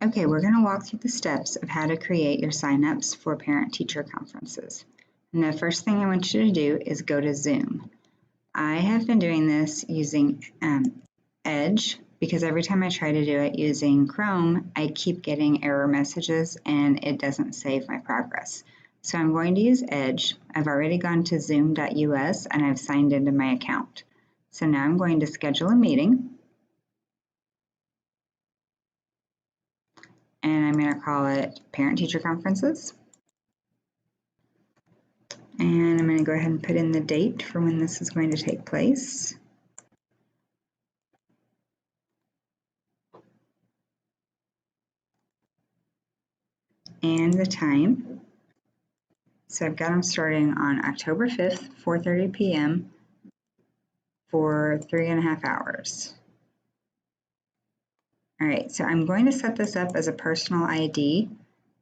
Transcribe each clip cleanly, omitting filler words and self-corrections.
Okay, we're going to walk through the steps of how to create your signups for parent-teacher conferences. And the first thing I want you to do is go to Zoom. I have been doing this using Edge because every time I try to do it using Chrome, I keep getting error messages and it doesn't save my progress. So I'm going to use Edge. I've already gone to zoom.us and I've signed into my account. So now I'm going to schedule a meeting. And I'm going to call it Parent-Teacher Conferences. And I'm going to go ahead and put in the date for when this is going to take place. And the time. So I've got them starting on October 5th, 4:30 p.m. for 3.5 hours. All right, so I'm going to set this up as a personal ID.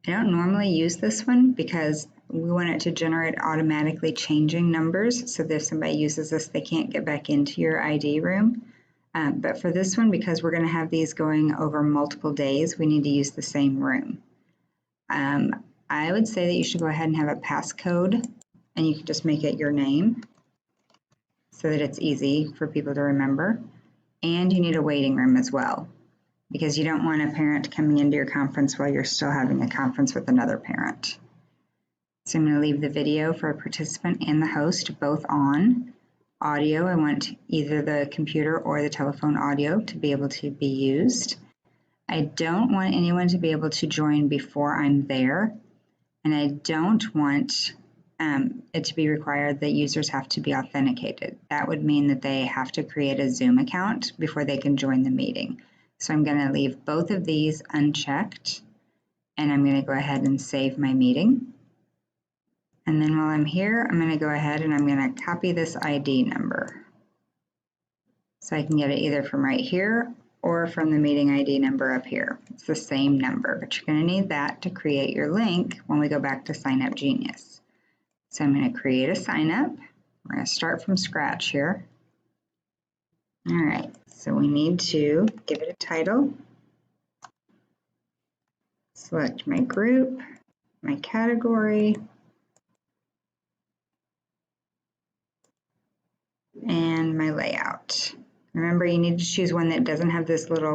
I don't normally use this one because we want it to generate automatically changing numbers so that if somebody uses this, they can't get back into your ID room. But for this one, because we're going to have these going over multiple days, we need to use the same room. I would say that you should go ahead and have a passcode, and you can just make it your name so that it's easy for people to remember. And you need a waiting room as well, because you don't want a parent coming into your conference while you're still having a conference with another parent. So I'm going to leave the video for a participant and the host both on. Audio, I want either the computer or the telephone audio to be able to be used. I don't want anyone to be able to join before I'm there, and I don't want it to be required that users have to be authenticated. That would mean that they have to create a Zoom account before they can join the meeting. So I'm going to leave both of these unchecked, and I'm going to go ahead and save my meeting. And then while I'm here, I'm going to go ahead and I'm going to copy this ID number. So I can get it either from right here or from the meeting ID number up here. It's the same number, but you're going to need that to create your link when we go back to SignUp Genius. So I'm going to create a sign up. We're going to start from scratch here. All right, so we need to give it a title. Select my group, my category, and my layout. Remember, you need to choose one that doesn't have this little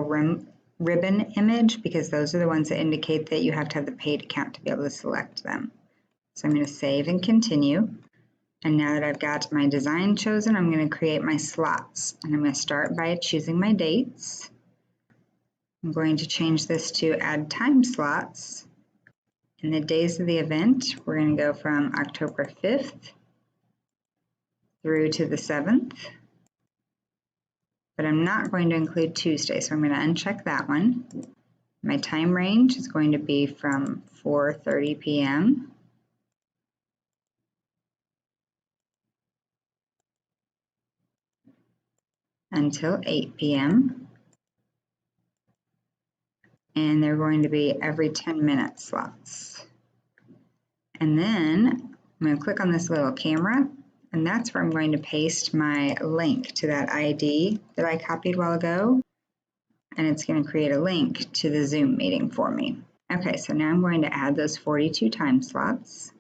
ribbon image because those are the ones that indicate that you have to have the paid account to be able to select them. So I'm going to save and continue. And now that I've got my design chosen, I'm going to create my slots. And I'm going to start by choosing my dates. I'm going to change this to add time slots. And the days of the event, we're going to go from October 5th through to the 7th. But I'm not going to include Tuesday, so I'm going to uncheck that one. My time range is going to be from 4:30 p.m. until 8 p.m. And they're going to be every 10-minute slots. And then I'm going to click on this little camera, and that's where I'm going to paste my link to that ID that I copied a while ago. And it's going to create a link to the Zoom meeting for me. Okay, so now I'm going to add those 42 time slots.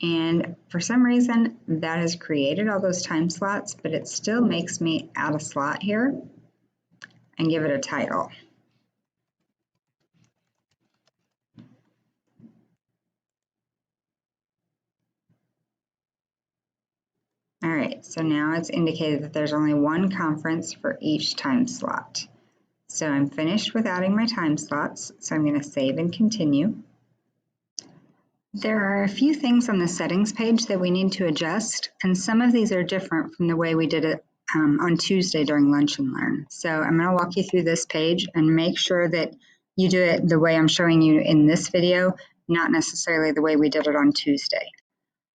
And for some reason, that has created all those time slots, but it still makes me add a slot here and give it a title. All right, so now it's indicated that there's only one conference for each time slot. So I'm finished with adding my time slots, so I'm going to save and continue. There are a few things on the settings page that we need to adjust, and some of these are different from the way we did it on Tuesday during Lunch and Learn. So I'm going to walk you through this page and make sure that you do it the way I'm showing you in this video, not necessarily the way we did it on Tuesday.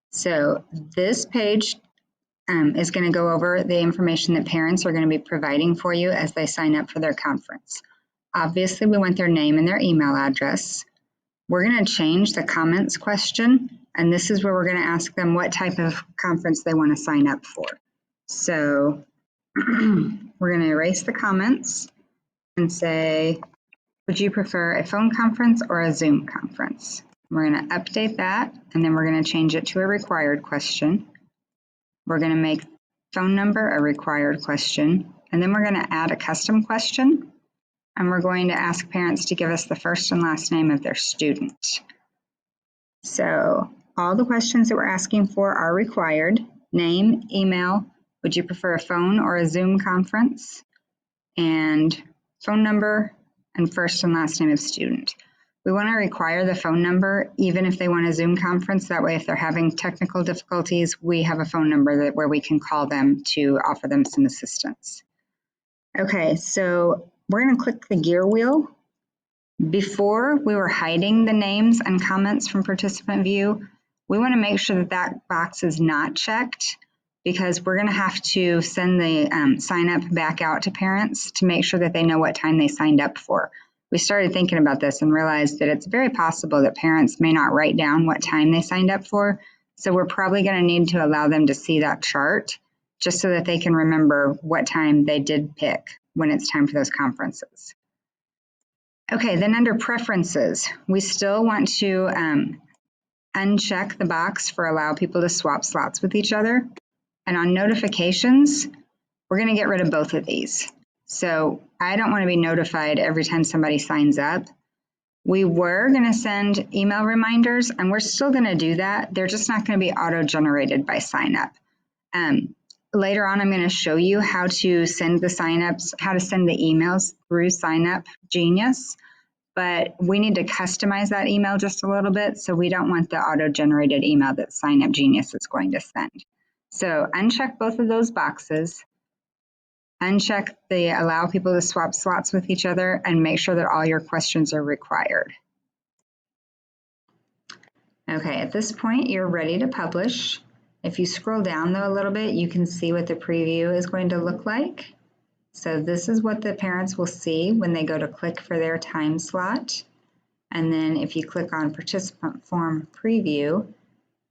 So this page is going to go over the information that parents are going to be providing for you as they sign up for their conference. Obviously, we want their name and their email address. We're going to change the comments question, and this is where we're going to ask them what type of conference they want to sign up for. So we're going to erase the comments, and say, would you prefer a phone conference or a Zoom conference? We're going to update that, and then we're going to change it to a required question. We're going to make phone number a required question, and then we're going to add a custom question, and we're going to ask parents to give us the first and last name of their student. So all the questions that we're asking for are required: name, email, would you prefer a phone or a Zoom conference, and phone number and first and last name of student. We want to require the phone number even if they want a Zoom conference. That way, if they're having technical difficulties, we have a phone number where we can call them to offer them some assistance. Okay, so we're going to click the gear wheel. Before, we were hiding the names and comments from participant view. We want to make sure that that box is not checked, because we're going to have to send the sign up back out to parents to make sure that they know what time they signed up for. We started thinking about this and realized that it's very possible that parents may not write down what time they signed up for. So we're probably going to need to allow them to see that chart just so that they can remember what time they did pick when it's time for those conferences. Okay, then under preferences, we still want to uncheck the box for allow people to swap slots with each other. And on notifications, we're going to get rid of both of these. So I don't want to be notified every time somebody signs up. We were going to send email reminders, and we're still going to do that. They're just not going to be auto-generated by SignUp. Later on, I'm going to show you how to send the signups, how to send the emails through SignUp Genius, but we need to customize that email just a little bit, so we don't want the auto-generated email that SignUp Genius is going to send. So uncheck both of those boxes, uncheck the allow people to swap slots with each other, and make sure that all your questions are required. Okay, at this point, you're ready to publish. If you scroll down though a little bit, you can see what the preview is going to look like. So this is what the parents will see when they go to click for their time slot. And then if you click on participant form preview,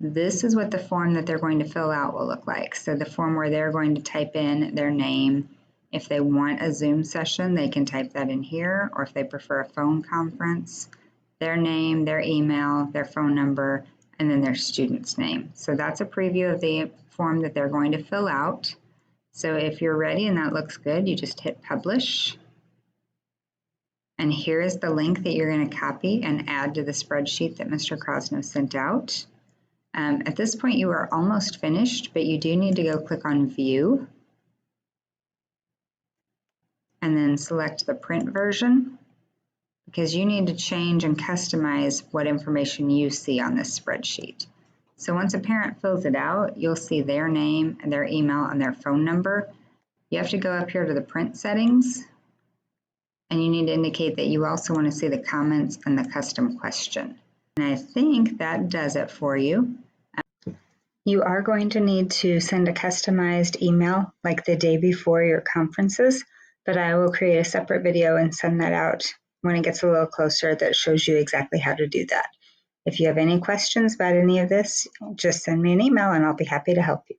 this is what the form that they're going to fill out will look like. So the form where they're going to type in their name. If they want a Zoom session, they can type that in here, or if they prefer a phone conference, their name, their email, their phone number, and then their student's name. So that's a preview of the form that they're going to fill out. So if you're ready and that looks good, you just hit publish. And here is the link that you're going to copy and add to the spreadsheet that Mr. Krosno sent out. At this point, you are almost finished, but you do need to go click on View and then select the print version, because you need to change and customize what information you see on this spreadsheet. So once a parent fills it out, you'll see their name and their email and their phone number. You have to go up here to the print settings, and you need to indicate that you also want to see the comments and the custom question. And I think that does it for you. You are going to need to send a customized email like the day before your conferences, but I will create a separate video and send that out when it gets a little closer that shows you exactly how to do that. If you have any questions about any of this, just send me an email and I'll be happy to help you.